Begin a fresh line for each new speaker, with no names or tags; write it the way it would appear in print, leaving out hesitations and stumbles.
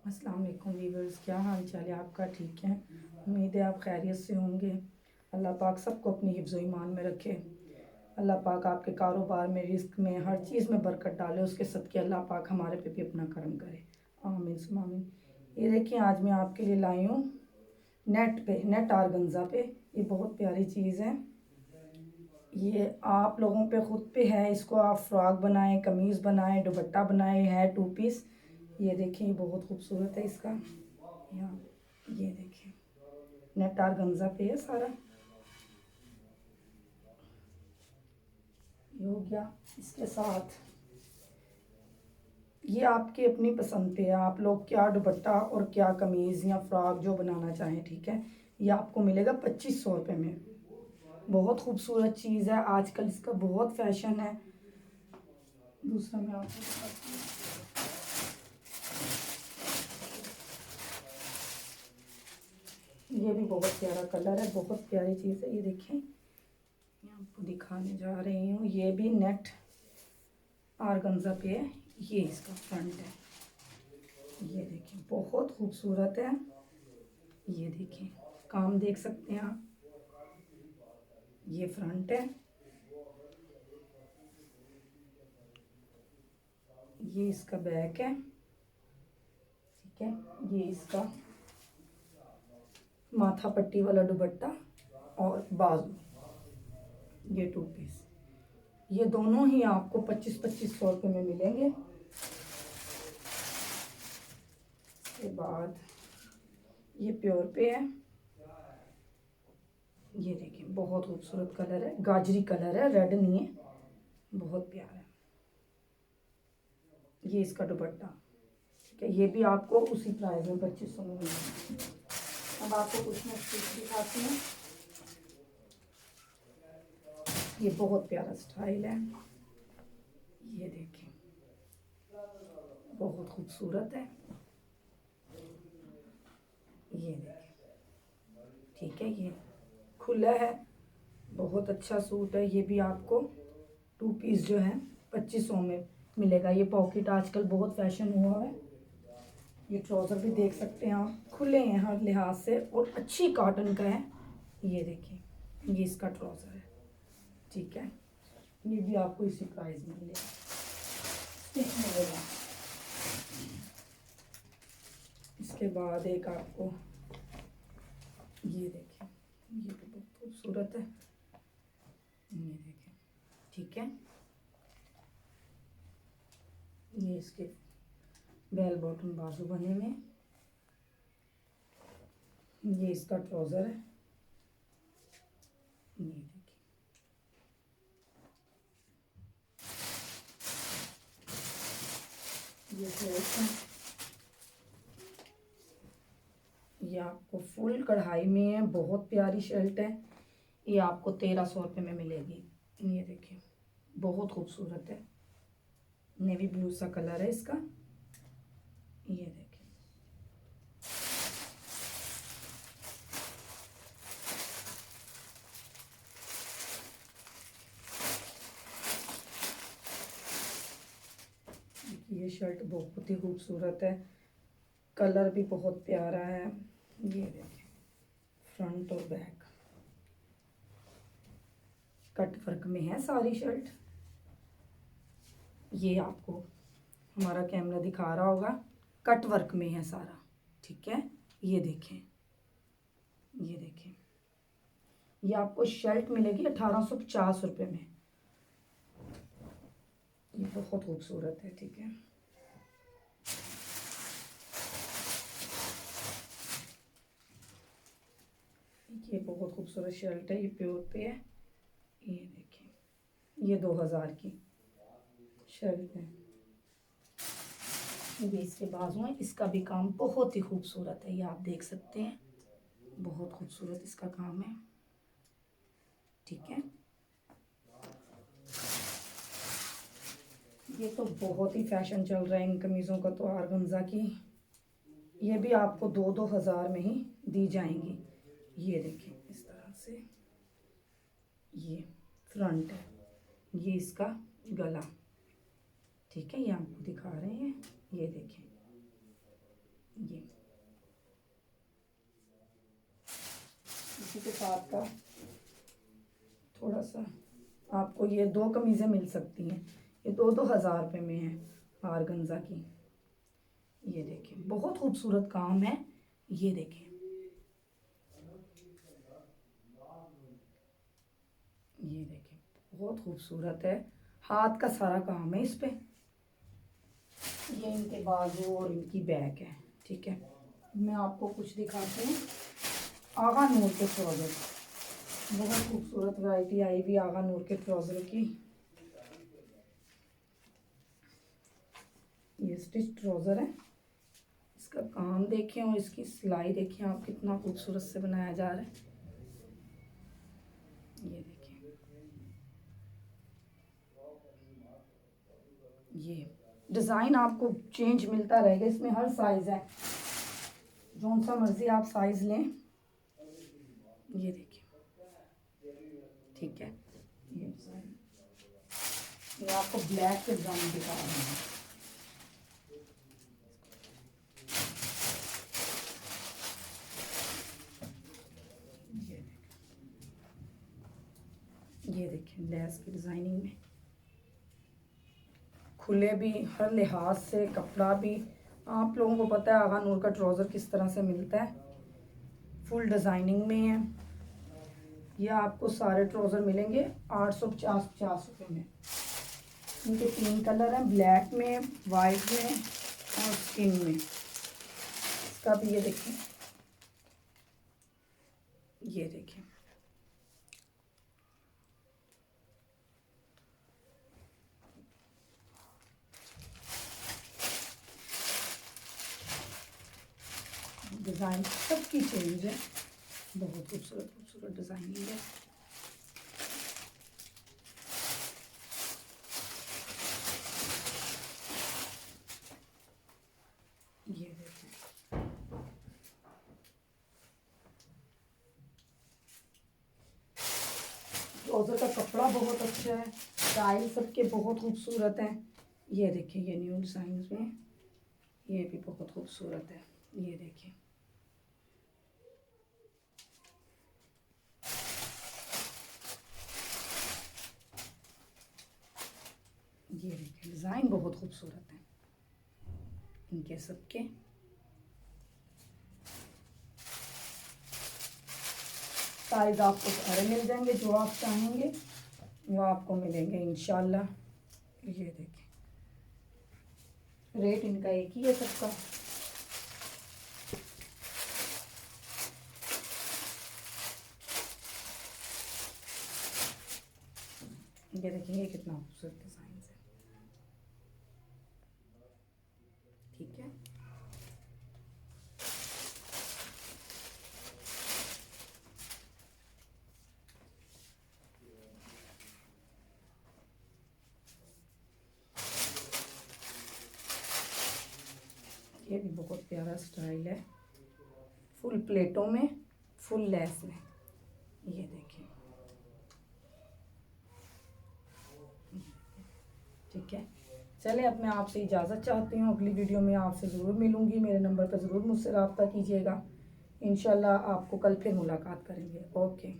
अस्सलाम वालेकुम वीवर्स, क्या हाल चाल है आपका? ठीक है, उम्मीद है आप खैरियत से होंगे। अल्लाह पाक सबको अपनी हिफ्ज़ ईमान में रखे। अल्लाह पाक आपके कारोबार में, रिस्क में, हर चीज़ में बरकत डाले। उसके सदक़े अल्लाह पाक हमारे पे भी अपना करम करे। आमीन सुम्मा आमीन। ये देखिए, आज मैं आपके लिए लाई हूँ नेट आर्गेन्ज़ा पे। ये बहुत प्यारी चीज़ है। ये आप लोगों पे ख़ुद पे है। इसको आप फ्रॉक बनाएं, कमीज़ बनाएं, दुपट्टा बनाएं, है 2 पीस। ये देखिए, बहुत खूबसूरत है इसका। यहाँ ये देखिए, नेट आर्गेन्ज़ा पे है सारा। ये हो गया। इसके साथ ये आपकी अपनी पसंद पे है, आप लोग क्या दुपट्टा और क्या कमीज़ या फ्रॉक जो बनाना चाहें। ठीक है, ये आपको मिलेगा 2500 रुपये में। बहुत खूबसूरत चीज़ है, आजकल इसका बहुत फैशन है। दूसरा मैं आपको दिखाती हूँ। ये भी बहुत प्यारा कलर है, बहुत प्यारी चीज़ है। ये देखें, मैं आपको दिखाने जा रही हूँ। ये भी नेट आर्गेन्ज़ा पे है। ये इसका फ्रंट है। ये देखिए, बहुत खूबसूरत है। ये देखिए, काम देख सकते हैं आप। ये फ्रंट है। ये इसका बैक है। ठीक है, ये इसका माथा पट्टी वाला दुपट्टा और बाजू। ये 2 पीस, ये दोनों ही आपको 2500 रुपये में मिलेंगे। इसके बाद ये प्योर पे है। ये देखिए, बहुत खूबसूरत कलर है, गाजरी कलर है, रेड नहीं है, बहुत प्यारा है। ये इसका दुपट्टा। ठीक है, ये भी आपको उसी प्राइस में 2500 में मिलेगा। अब आपको कुछ मैं स्टिच दिखाती हूँ। ये बहुत प्यारा स्टाइल है। ये देखिए, बहुत खूबसूरत है। ये देखिए, ठीक है, ये खुला है, बहुत अच्छा सूट है। ये भी आपको 2 पीस जो है 2500 में मिलेगा। ये पॉकेट आजकल बहुत फैशन हुआ है। ये ट्राउज़र भी देख सकते हैं आप, खुले हैं हर लिहाज से और अच्छी कॉटन का है। ये देखिए, ये इसका ट्राउज़र है। ठीक है, ये भी आपको इसी प्राइस में मिलेगा, स्टिच मिलेगा। इसके बाद एक आपको ये देखिए, ये भी बहुत खूबसूरत है। ये देखिए, ठीक है, ये इसके बेल बॉटम बाजू बने में। ये इसका ट्राउज़र है। ये देखिए, ये शर्ट है। ये आपको फुल कढ़ाई में है, बहुत प्यारी शर्ट है। ये आपको 1300 रुपये में मिलेगी। ये देखिए, बहुत खूबसूरत है, नेवी ब्लू सा कलर है इसका। ये देखिए, ये शर्ट बहुत ही खूबसूरत है, कलर भी बहुत प्यारा है। ये देखिए, फ्रंट और बैक कट वर्क में है सारी शर्ट। ये आपको हमारा कैमरा दिखा रहा होगा, कट वर्क में है सारा। ठीक है, ये देखें, ये देखें, ये आपको शर्ट मिलेगी 1850 रुपये में। ये बहुत खूबसूरत है। ठीक है, ये बहुत खूबसूरत शर्ट है, ये प्योर पे है। ये देखिए, ये 2000 की शर्ट है। ये इसके बाजू हैं, इसका भी काम बहुत ही खूबसूरत है। ये आप देख सकते हैं, बहुत खूबसूरत इसका काम है। ठीक है, ये तो बहुत ही फैशन चल रहा है इन कमीज़ों का तो, आर्गेन्ज़ा की। ये भी आपको 2-2 हज़ार में ही दी जाएंगी। ये देखिए, इस तरह से ये फ्रंट है, ये इसका गला। ठीक है, ये आपको दिखा रहे हैं। ये देखें, साथ का थोड़ा सा आपको ये 2 कमीज़ें मिल सकती हैं। ये 2-2 हज़ार रुपये में है आरगंजा की। ये देखें बहुत खूबसूरत काम है। ये देखें, ये देखें बहुत खूबसूरत है। हाथ का सारा काम है इस पे। ये इनके बाजू और इनकी बैक है। ठीक है, मैं आपको कुछ दिखाती हूँ। आगा नूर के ट्राउज़र, बहुत खूबसूरत वैरायटी आई हुई आगा नूर के ट्राउज़र की। ये स्टिच ट्राउज़र है। इसका काम देखें और इसकी सिलाई देखें आप, कितना खूबसूरत से बनाया जा रहा है। ये देखें, ये डिज़ाइन आपको चेंज मिलता रहेगा। इसमें हर साइज़ है, जो सा मर्ज़ी आप साइज़ लें। ये देखिए, ठीक है। ये डिज़ाइन, ये आपको ब्लैक के डिज़ाइन दिखा रहे हैं। ये देखिए लेस की डिज़ाइनिंग में, खुले भी हर लिहाज से, कपड़ा भी। आप लोगों को पता है आगा नूर का ट्राउज़र किस तरह से मिलता है, फुल डिज़ाइनिंग में है। यह आपको सारे ट्राउज़र मिलेंगे 850 रुपये में। इनके 3 कलर हैं, ब्लैक में, वाइट में और स्किन में। इसका भी ये देखें, ये देखें डिज़ाइन सबकी चेंज है। बहुत खूबसूरत खूबसूरत डिज़ाइनिंग है। ये देखें, ट्राउज़र का कपड़ा बहुत अच्छा है, स्टाइल सबके बहुत खूबसूरत हैं। ये देखिए, ये न्यू डिज़ाइन में ये भी बहुत खूबसूरत है। ये देखिए, ये देखिए डिज़ाइन बहुत खूबसूरत है इनके सबके। साइज आपको सारे मिल जाएंगे, जो आप चाहेंगे वो आपको मिलेंगे इंशाल्लाह। ये देखिए, रेट इनका एक ही है सबका। ये देखेंगे कितना खूबसूरत डिज़ाइन है। ठीक है, ये भी बहुत प्यारा स्टाइल है, फुल प्लेटों में, फुल लेस में। ये देखिए, ठीक है। चले, अब मैं आपसे इजाज़त चाहती हूँ। अगली वीडियो में आपसे ज़रूर मिलूँगी। मेरे नंबर पर ज़रूर मुझसे रब्ता कीजिएगा। इंशाल्लाह आपको कल फिर मुलाकात करेंगे। ओके।